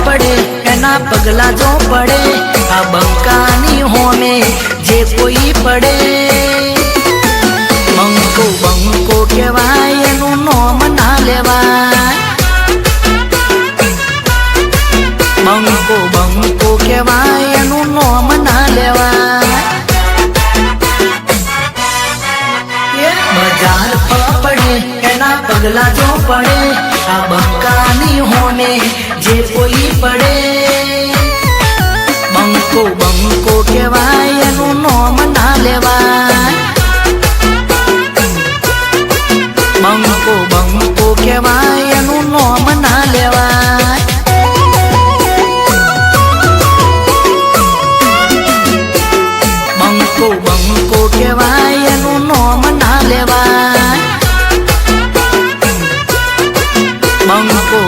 પડે એના પગલા જો પડે આ બંકાની હોમે જે કોઈ પડે બંકો બંકો કહેવાય એનું નામ ના લેવાય બંકો બંકો કહેવાય એનું નામ ના લેવાય બજાર પડે એના પગલા જો પડે આ બંકાની હોમે જે કોઈ પડે બંકો બંકો કહેવાય એનું નામ ના લેવાય બંકો બંકો કહેવાય એનું નામ ના લેવાય બંકો બંકો કહેવાય એનું નામ ના લેવાય બંકો